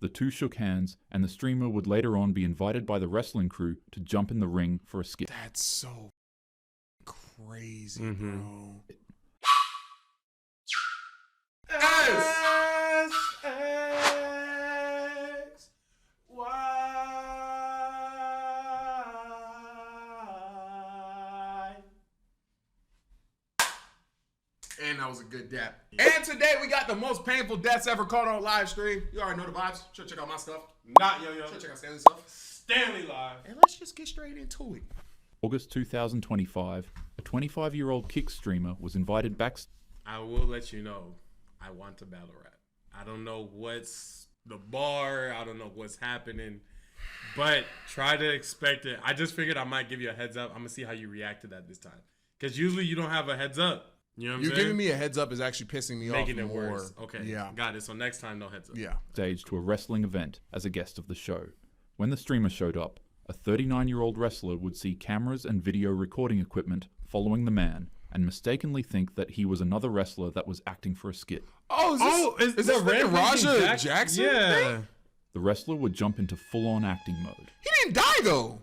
The two shook hands, and the streamer would later on be invited by the wrestling crew to jump in the ring for a skit. That's so crazy, bro. And that was a good dap. And today we got the most painful deaths ever caught on live stream. You already know the vibes. Should check out my stuff. Not yo-yo. Should check out Stanley's stuff. Stanley Live. And let's just get straight into it. August 2025, a 25-year-old kick streamer was invited back. I will let you know, I want to battle rap. I don't know what's the bar. I don't know what's happening. But try to expect it. I just figured I might give you a heads up. I'm going to see how you react to that this time. Because usually you don't have a heads up. You know what I'm saying? Giving me a heads up is actually pissing me off. Making it worse. Okay. Yeah. Got it. So next time, no heads up. Yeah. Stage to a wrestling event as a guest of the show. When the streamer showed up, a 39-year-old wrestler would see cameras and video recording equipment following the man and mistakenly think that he was another wrestler that was acting for a skit. Oh, is this freaking Raja Jackson? Yeah. Thing? The wrestler would jump into full-on acting mode. He didn't die, though.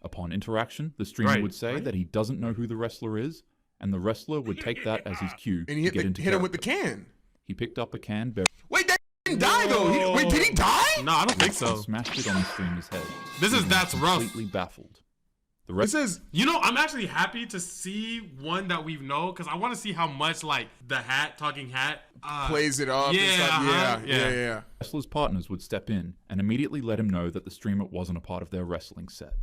Upon interaction, the streamer would say that he doesn't know who the wrestler is, and the wrestler would take that as his cue and he to get hit him with the can. He picked up a can, Wait, that didn't die, though. Wait, did he die? No, I don't think so. Smashed it on the streamer's head. That's rough. Completely baffled. You know, I'm actually happy to see one that we know because I want to see how much like the talking hat plays it up. Yeah, yeah. Wrestler's partners would step in and immediately let him know that the streamer wasn't a part of their wrestling set.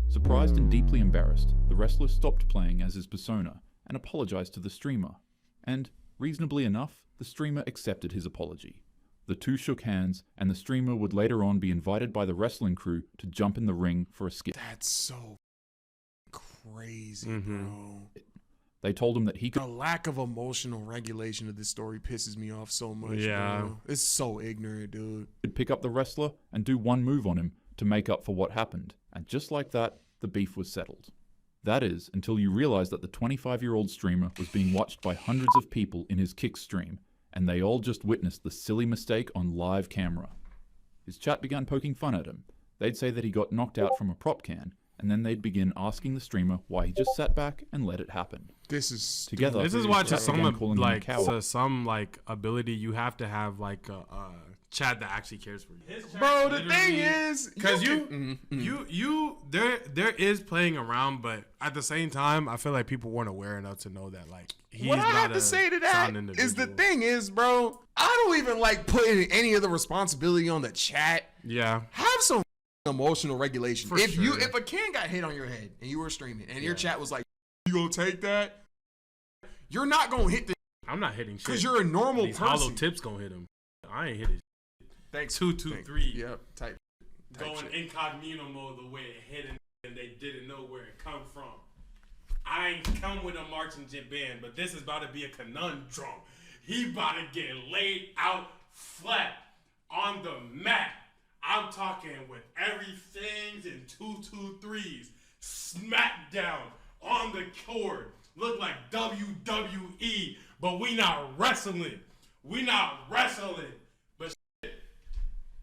Surprised and deeply embarrassed, the wrestler stopped playing as his persona and apologized to the streamer. And, reasonably enough, the streamer accepted his apology. The two shook hands, and the streamer would later on be invited by the wrestling crew to jump in the ring for a skit. That's so crazy, bro. They told him that he could— The lack of emotional regulation of this story pisses me off so much, bro. It's so ignorant, dude. Could pick up the wrestler and do one move on him to make up for what happened. And just like that, the beef was settled. That is, until you realize that the 25-year-old streamer was being watched by hundreds of people in his kick stream, and they all just witnessed the silly mistake on live camera. His chat began poking fun at him. They'd say that he got knocked out from a prop can, and then they'd begin asking the streamer why he just sat back and let it happen. This is together. This is why to some ability you have to have like a chat that actually cares for you. Bro, the thing is, because there is playing around, but at the same time, I feel like people weren't aware enough to know that like he's what I not have to say to that is the thing is, bro, I don't even like putting any of the responsibility on the chat. Yeah, have some emotional regulation. For sure. If a can got hit on your head and you were streaming and your chat was like, you gonna take that? You're not gonna hit the. I'm not hitting shit because you're a normal These person. Hollow tips gonna hit him. I ain't hitting. Thanks. 2, 2, 3. Yep. Type going shit. Incognito mode the way it hit and they didn't know where it come from. I ain't come with a marching band, but this is about to be a conundrum. He about to get laid out flat on the mat. I'm talking with everything in 2, 2, 3s. Smack down on the cord. Look like WWE, but we not wrestling. We not wrestling. But shit,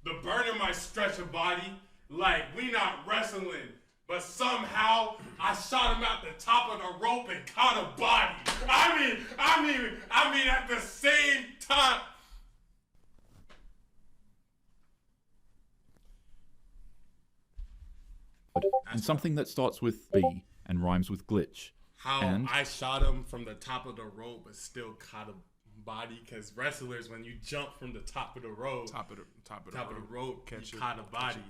the burner might stretch a body. Like we not wrestling. But somehow I shot him at the top of the rope and caught a body. I mean at the same time. And something that starts with B and rhymes with glitch. How I shot him from the top of the rope but still caught a body, because wrestlers, when you jump from the top of the rope, top of the rope, catch you caught a body.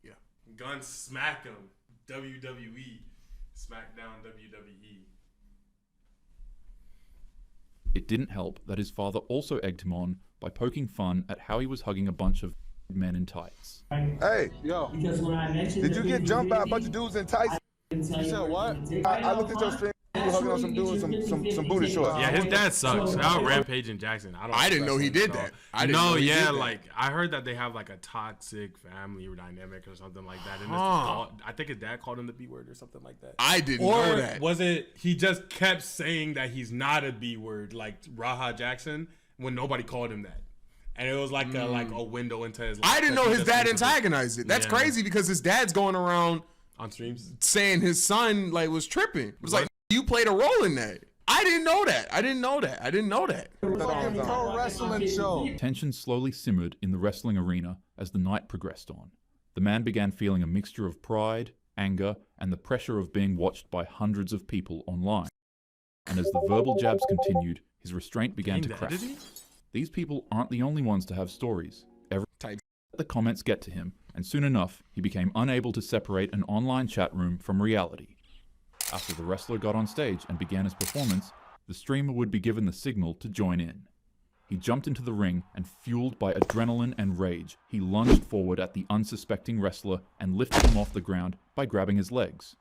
Yeah. Gun smack him. WWE. SmackDown WWE. It didn't help that his father also egged him on by poking fun at how he was hugging a bunch of men in tights. Hey, yo, did you get jumped by a bunch of dudes in tights? You said what? I looked at your stream. You were hugging on some dudes, some booty shorts. Yeah, his dad sucks. Shout out Rampage and Jackson. I didn't know he did that. Like I heard that they have like a toxic family dynamic or something like that. And I think his dad called him the B word or something like that. I didn't know that. Was it he just kept saying that he's not a B word like Raja Jackson when nobody called him that? And it was like a window into his life. I didn't know his dad antagonized it. That's crazy because his dad's going around on streams saying his son like was tripping. It was like, you played a role in that. I didn't know that. I didn't know that. Fucking pro wrestling show. Tension slowly simmered in the wrestling arena as the night progressed on. The man began feeling a mixture of pride, anger, and the pressure of being watched by hundreds of people online. And as the verbal jabs continued, his restraint began to crack. These people aren't the only ones to have stories. The comments get to him, and soon enough, he became unable to separate an online chat room from reality. After the wrestler got on stage and began his performance, the streamer would be given the signal to join in. He jumped into the ring, and fueled by adrenaline and rage, he lunged forward at the unsuspecting wrestler and lifted him off the ground by grabbing his legs.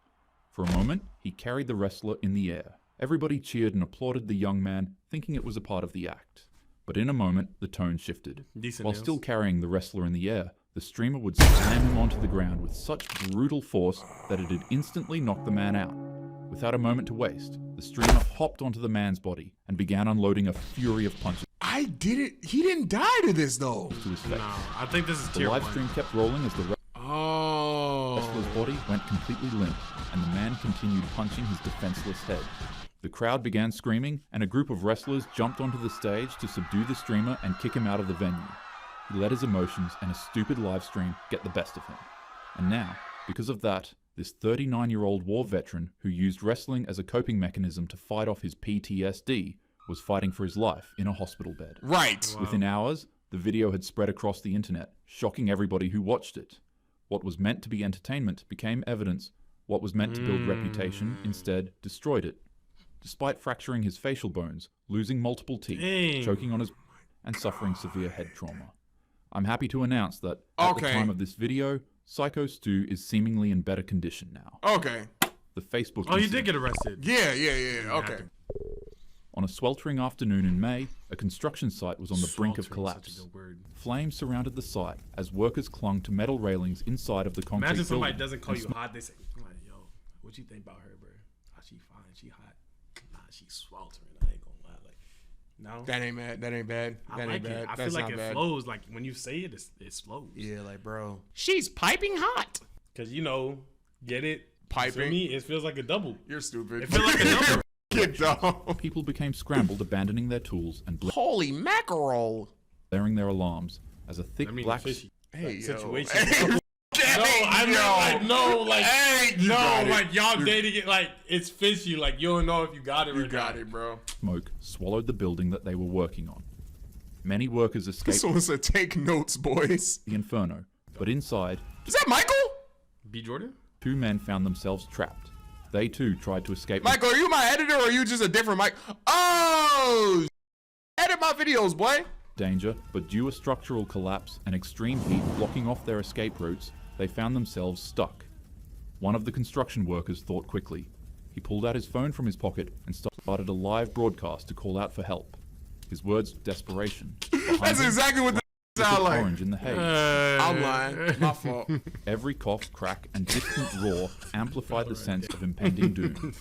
For a moment, he carried the wrestler in the air. Everybody cheered and applauded the young man, thinking it was a part of the act. But in a moment, the tone shifted. While still carrying the wrestler in the air, the streamer would slam him onto the ground with such brutal force that it had instantly knocked the man out. Without a moment to waste, the streamer hopped onto the man's body and began unloading a fury of punches. He didn't die to this though. To his face. No, I think this is the live stream kept rolling as the wrestler's body went completely limp, and the man continued punching his defenseless head. The crowd began screaming, and a group of wrestlers jumped onto the stage to subdue the streamer and kick him out of the venue. He let his emotions and a stupid live stream get the best of him. And now, because of that, this 39-year-old war veteran who used wrestling as a coping mechanism to fight off his PTSD was fighting for his life in a hospital bed. Right. Wow. Within hours, the video had spread across the internet, shocking everybody who watched it. What was meant to be entertainment became evidence. What was meant to build reputation instead destroyed it. Despite fracturing his facial bones, losing multiple teeth, choking on his and suffering severe head trauma. I'm happy to announce that at the time of this video, Psycho Stu is seemingly in better condition now. Okay. The Facebook you did get arrested. Yeah. Okay. On a sweltering afternoon in May, a construction site was on the brink of collapse. Flames surrounded the site as workers clung to metal railings inside of the concrete Imagine somebody building. doesn't call you hot, they say, like, yo, what you think about her, bro? Oh, she fine, she hot. Nah, she's sweltering, I ain't gonna lie. Like, no. That ain't bad. That ain't bad. I like it. I feel like it flows. Like, when you say it, it flows. Yeah, like, bro. She's piping hot. Because, you know, get it? Piping? For me, it feels like a double. You're stupid. It feels like a double. People became scrambled, abandoning their tools and Holy mackerel. blaring their alarms as a thick black situation. No, like y'all dating it, like it's fishy, like you don't know if you got it or not. You got it, bro. smoke swallowed the building that they were working on. Many workers escaped Someone said, take notes, boys. the inferno, but inside, Is that Michael? B. Jordan? 2 men found themselves trapped. They too tried to escape. Michael, are you my editor or are you just a different Mike? Oh, edit my videos, boy. Danger, but due to structural collapse and extreme heat blocking off their escape routes, they found themselves stuck. One of the construction workers thought quickly. He pulled out his phone from his pocket and started a live broadcast to call out for help. His words of desperation. That's exactly what the sound like. Orange in the haze. I'm lying. My fault. Every cough, crack, and distant roar amplified the sense of impending doom.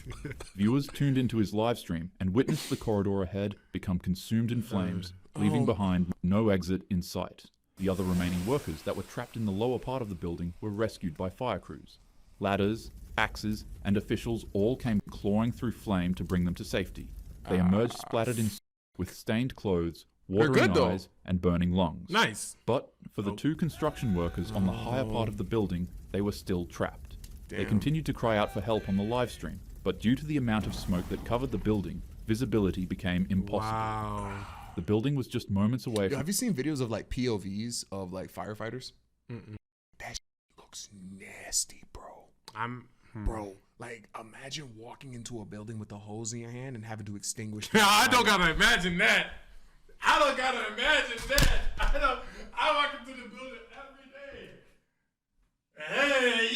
Viewers tuned into his live stream and witnessed the corridor ahead become consumed in flames, leaving behind no exit in sight. The other remaining workers that were trapped in the lower part of the building were rescued by fire crews. Ladders, axes, and officials all came clawing through flame to bring them to safety. They emerged splattered in with stained clothes, watering eyes, and burning lungs. Nice. But for the 2 construction workers on the higher part of the building, they were still trapped. They continued to cry out for help on the live stream, but due to the amount of smoke that covered the building, visibility became impossible. Wow. The building was just moments away from... Have you seen videos of like POVs of like firefighters? That looks nasty, bro. Bro, like imagine walking into a building with a hose in your hand and having to extinguish. I don't gotta imagine that. I walk into the building every day. Hey,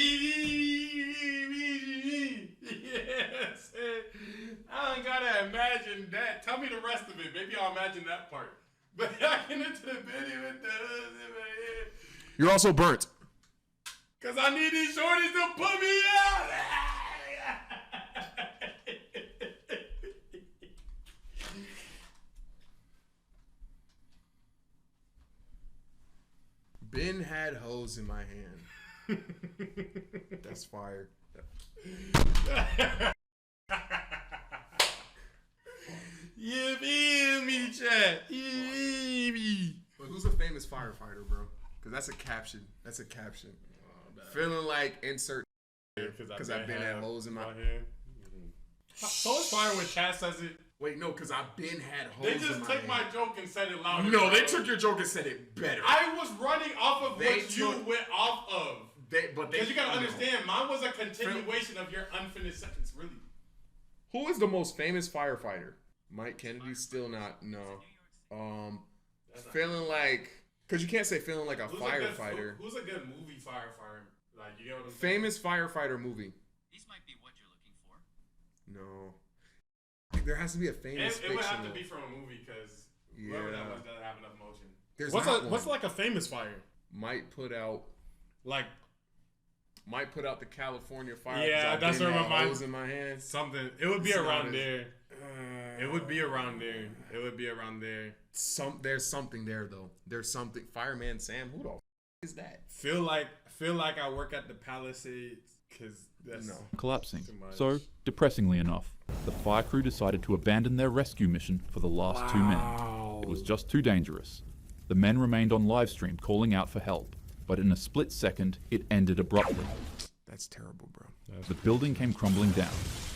yes. I don't gotta imagine that. Tell me the rest of it. Maybe I'll imagine that part. But I get into the video with the hose in my head. You're also burnt. Cause I need these shorties to put me out. been had hoes in my hand. That's fire. You feel me, chat? But who's a famous firefighter, bro? Because that's a caption. That's a caption. Feeling like insert because I've been at hoes in my hand. So it's fire when Chad says it. Wait, no, because I've been had hoes. They just took my joke and said it louder. No, they took your joke and said it better. I was running off of what you went off of. Because you gotta understand, mine was a continuation of your unfinished sentence, really. Who is the most famous firefighter? Mike Kennedy, still not. No. Feeling like, because you can't say feeling like a firefighter. Who's a good movie firefighter? Like, you get what I'm saying? Famous firefighter movie. These might be what you're looking for. No. There has to be a famous. It would have to be from a movie because whoever that was doesn't have enough motion. What's like a famous fire? Might put out the California fire. Yeah, that's what my mind. In my hand. Something. It would be around there. It would be around there. It would be around there. There's something there though. There's something. Fireman Sam. Who the f is that? Feel like I work at the Palisades because that's collapsing. So, depressingly enough, the fire crew decided to abandon their rescue mission for the last 2 men. It was just too dangerous. The men remained on Livestream calling out for help, but in a split second, it ended abruptly. That's terrible, bro. The building came crumbling down.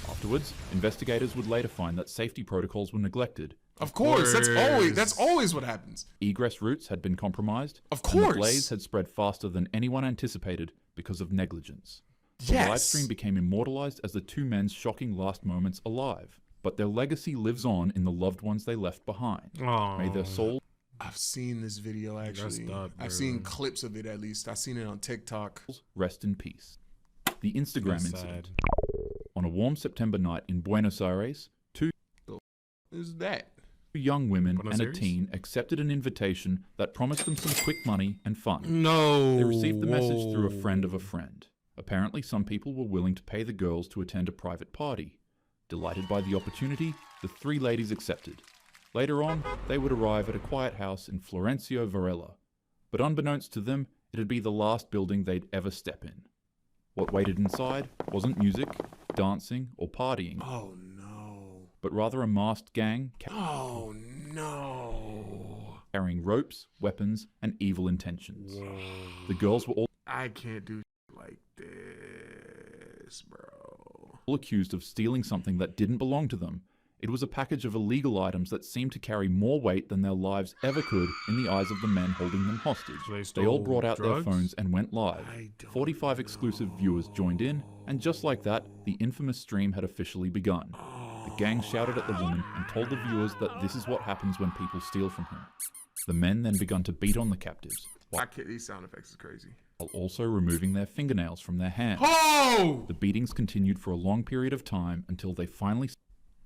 Afterwards, investigators would later find that safety protocols were neglected. Of course, that's always what happens. Egress routes had been compromised. Of course. And the blaze had spread faster than anyone anticipated because of negligence. The Livestream became immortalized as the 2 men's shocking last moments alive, but their legacy lives on in the loved ones they left behind. May their soul... I've seen this video actually. I've seen clips of it at least. I've seen it on TikTok. Rest in peace. The Instagram incident. On a warm September night in Buenos Aires, 2 young women and a teen accepted an invitation that promised them some quick money and fun. They received the message through a friend of a friend. Apparently, some people were willing to pay the girls to attend a private party. Delighted by the opportunity, the 3 ladies accepted. Later on, they would arrive at a quiet house in Florencio Varela. But unbeknownst to them, it'd be the last building they'd ever step in. What waited inside wasn't music, dancing, or partying. Oh no. But rather a masked gang oh no. carrying ropes, weapons, and evil intentions. The girls were all I can't do like this, bro. All accused of stealing something that didn't belong to them. It was a package of illegal items that seemed to carry more weight than their lives ever could in the eyes of the men holding them hostage. They all brought out their phones and went live. 45 exclusive viewers joined in, and just like that, the infamous stream had officially begun. The gang shouted at the woman and told the viewers that this is what happens when people steal from him. The men then begun to beat on the captives. These sound effects is crazy. While also removing their fingernails from their hands. The beatings continued for a long period of time until they finally...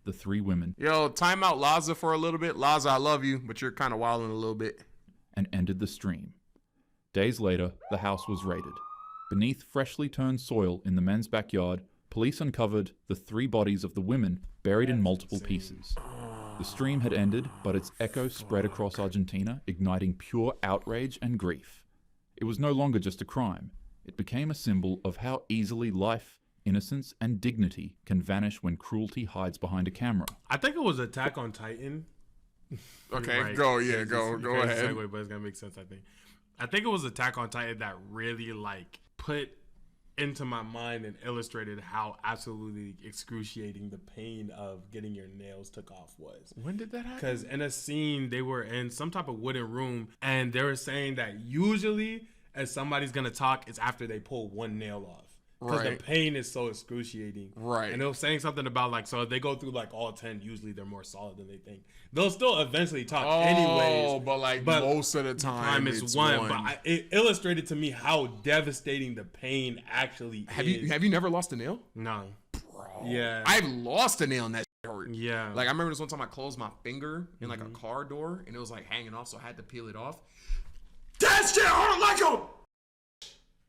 the 3 women. Yo, time out Laza for a little bit. Laza, I love you, but you're kind of wilding a little bit. And ended the stream. Days later, the house was raided. Beneath freshly turned soil in the men's backyard, police uncovered the 3 bodies of the women buried in multiple pieces. The stream had ended, but its echo spread across Argentina, igniting pure outrage and grief. It was no longer just a crime. It became a symbol of how easily life, innocence, and dignity can vanish when cruelty hides behind a camera. I think it was Attack on Titan. Okay, right. go ahead. Segue, but it's gonna make sense. I think it was Attack on Titan that really put into my mind and illustrated how absolutely excruciating the pain of getting your nails took off was. When did that happen? Because in a scene, they were in some type of wooden room, and they were saying that usually, as somebody's gonna talk, it's after they pull one nail off. Because the pain is so excruciating. Right. And they were saying something about so if they go through all 10, usually they're more solid than they think. They'll still eventually talk anyways. Oh, but most of the time it's one. But it illustrated to me how devastating the pain actually is. Have you never lost a nail? No. Bro. Yeah. I've lost a nail and that hurt. Yeah. I remember this one time I closed my finger in a car door and it was hanging off, so I had to peel it off. That shit hurt like a...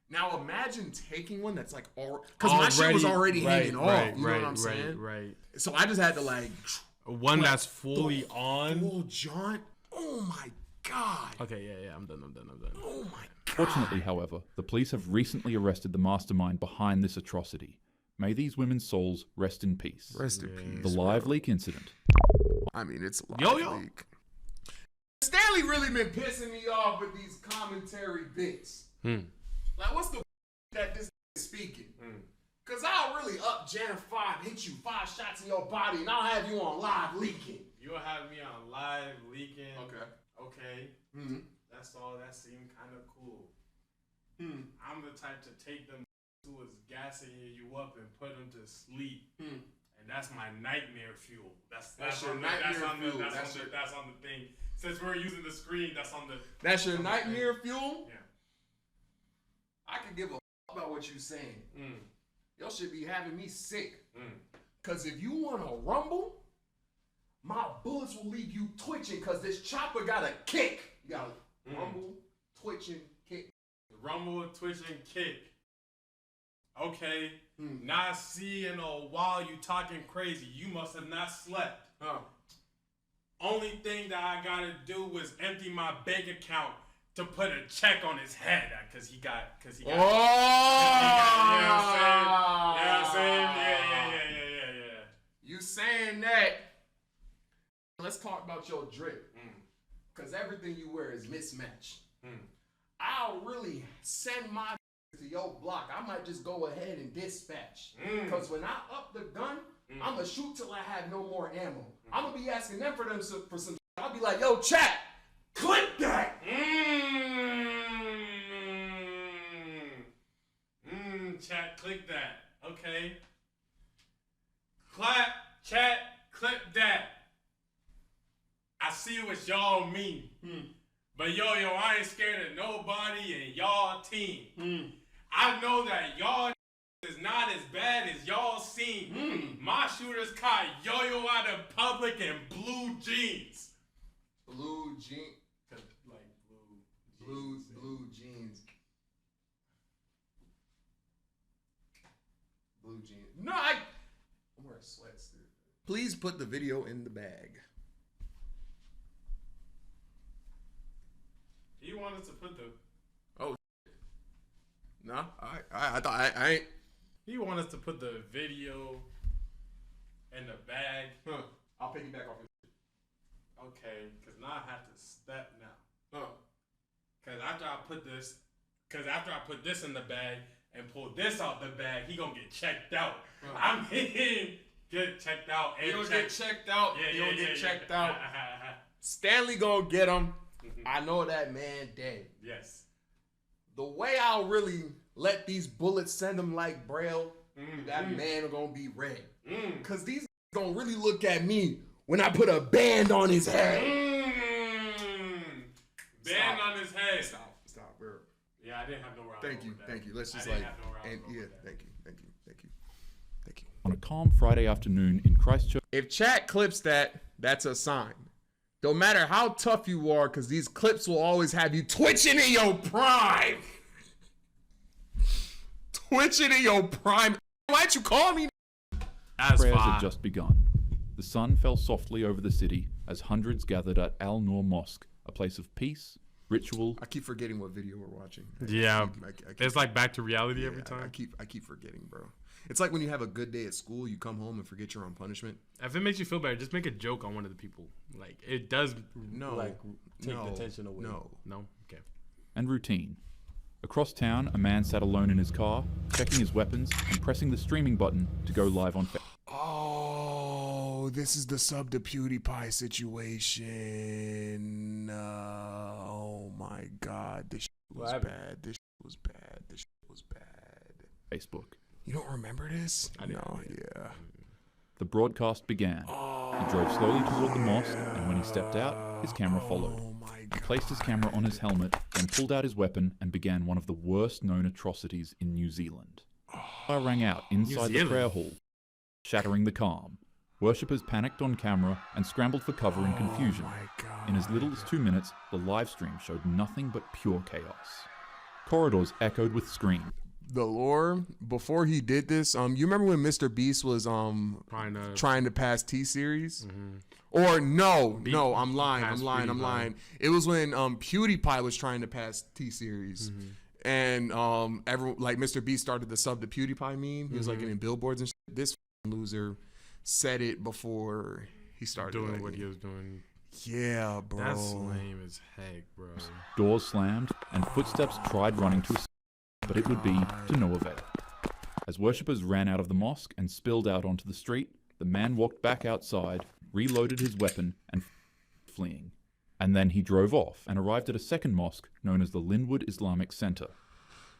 Now imagine taking one that's because my shit was already hanging off. You know what I'm saying? Right. So I just had to one that's fully on. Full jaunt. Oh my god. Okay, yeah, I'm done. Oh my Fortunately, however, the police have recently arrested the mastermind behind this atrocity. May these women's souls rest in peace. Rest in peace. The live leak incident. I mean, it's a live Yo. leak. Stanley really been pissing me off with these commentary bits. Like, what's the that this is speaking? Cause I'll really up Jan 5, hit you 5 shots in your body, and I'll have you on live leaking. You'll have me on live leaking. Okay. That's all. That seemed kind of cool. I'm the type to take them who is gassing you up and put them to sleep. And that's my nightmare fuel. That's your nightmare fuel. That's on the thing. Since we're using the screen, that's on the. That's your nightmare fuel? Yeah. I can give a about what you saying. Y'all should be having me sick. Cause if you want to rumble, my bullets will leave you twitching. Cause this chopper got a kick. You got to rumble, twitching, kick. Rumble, twitching, kick. Okay. Not seeing a while you talking crazy. You must have not slept. Only thing that I gotta do was empty my bank account to put a check on his head, cause he got. Oh! You know what I'm saying? Yeah. You saying that? Let's talk about your drip, cause everything you wear is mismatched. I'll really send my to your block. I might just go ahead and dispatch, cause when I up the gun, I'ma shoot till I have no more ammo. I'ma be asking them for some. I'll be like, yo, chat, click that. Chat, click that. Okay. Clap, chat, click that. I see what y'all mean. But yo, I ain't scared of nobody in y'all team. I know that y'all is not as bad as y'all seen. My shooters caught yo out in public in blue jeans. Blue jeans. Like Blue jeans. Blue jeans. No, I'm wearing sweats, dude. Please put the video in the bag. He wanted to put the. Oh. No, I thought I ain't. He wanted to put the video in the bag. I'll piggyback off your shit. Okay, because now I have to step now. Because after I put this in the bag and pull this out the bag, he gonna get checked out. I mean, get checked out. He gonna get checked out. Yeah, he gonna get checked yeah. out. Stanley gonna get him. I know that man dead. Yes. The way I'll really let these bullets send him like Braille, that man gonna be red. Cause these gonna really look at me when I put a band on his head. Band on his head. Stop, bro. Yeah, I didn't have no. Thank you. Let's just thank you. On a calm Friday afternoon in Christchurch. If chat clips that, that's a sign. Don't matter how tough you are, because these clips will always have you twitching in your prime. Twitching in your prime. Why'd you call me? Prayers had just begun. The sun fell softly over the city as hundreds gathered at Al Noor Mosque, a place of peace, ritual. I keep forgetting what video we're watching. Yeah, it's like back to reality every time. I keep forgetting, bro. It's like when you have a good day at school, you come home and forget you're on punishment. If it makes you feel better, just make a joke on one of the people. Like, it does take the tension away. No? Okay. And routine. Across town, a man sat alone in his car, checking his weapons and pressing the streaming button to go live on Facebook. Oh, this is the sub to PewDiePie situation. Oh my God, this was bad. This was bad. Facebook. You don't remember this? No, yeah. The broadcast began. He drove slowly toward the mosque, and when he stepped out, his camera followed. He placed his camera on his helmet, then pulled out his weapon and began one of the worst known atrocities in New Zealand. Fire rang out inside the prayer hall, shattering the calm. Worshippers panicked on camera and scrambled for cover in confusion. In as little as 2 minutes, the live stream showed nothing but pure chaos. Corridors echoed with screams. the lore before he did this. You remember when Mr. Beast was trying to pass T Series? Or no, I'm lying. It was when PewDiePie was trying to pass T Series. And everyone, like Mr. Beast started the sub to PewDiePie meme. He was like getting billboards and shit. This loser said it before he started doing what he was doing. Yeah, bro. That's lame as heck, bro. Doors slammed, and footsteps tried running to escape, but it would be to no avail. As worshippers ran out of the mosque and spilled out onto the street, the man walked back outside, reloaded his weapon, and fleeing. And then he drove off and arrived at a second mosque known as the Linwood Islamic Center.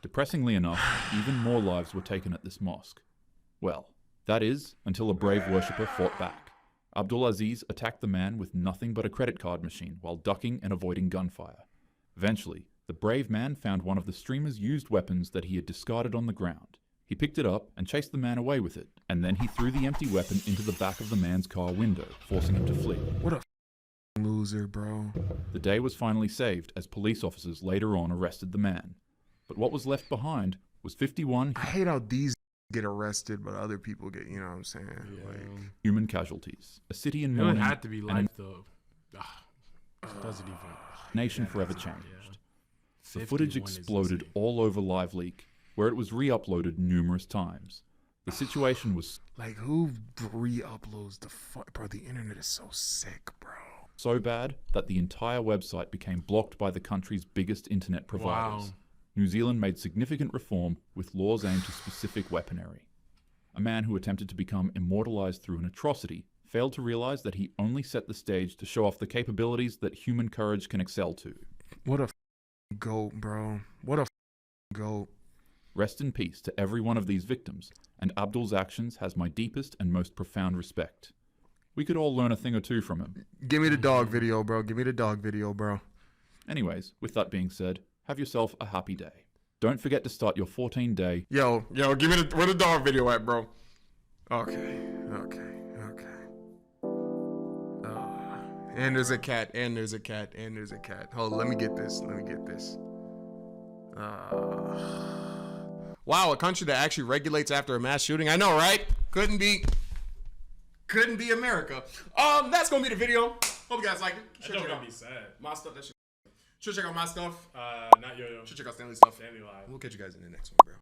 Depressingly enough, even more lives were taken at this mosque. Well, that is, until a brave worshipper fought back. Abdulaziz attacked the man with nothing but a credit card machine while ducking and avoiding gunfire. Eventually, the brave man found one of the streamer's used weapons that he had discarded on the ground. He picked it up and chased the man away with it, and then he threw the empty weapon into the back of the man's car window, forcing him to flee. What a loser, bro. The day was finally saved as police officers later on arrested the man. But what was left behind was 51 I hate how these get arrested, but other people get, you know what I'm saying? Yeah. Like, human casualties. A city in It mourning had to be and life, though. Doesn't even. a nation forever changed. The 51 footage is exploded insane. all over LiveLeak, where it was re-uploaded numerous times. The situation was like who re-uploads the fuck? Bro, the internet is so sick, bro. so bad that the entire website became blocked by the country's biggest internet providers. Wow. New Zealand made significant reform with laws aimed to specific weaponry. A man who attempted to become immortalized through an atrocity failed to realize that he only set the stage to show off the capabilities that human courage can excel to. What a goat, bro. What a goat. Rest in peace to every one of these victims, and Abdul's actions has my deepest and most profound respect. We could all learn a thing or two from him. Give me the dog video, bro. Give me the dog video, bro. Anyways, with that being said, have yourself a happy day. Don't forget to start your 14-day... Yo, give me where the dog video at, bro? Okay. And there's a cat, Hold on, let me get this. Wow, a country that actually regulates after a mass shooting. I know, right? Couldn't be America. That's gonna be the video. Hope you guys like it. That's gonna be sad. My stuff. That shit. Should check out my stuff. Not yo-yo. Should check out Stanley's stuff. Stanley Live. We'll catch you guys in the next one, bro.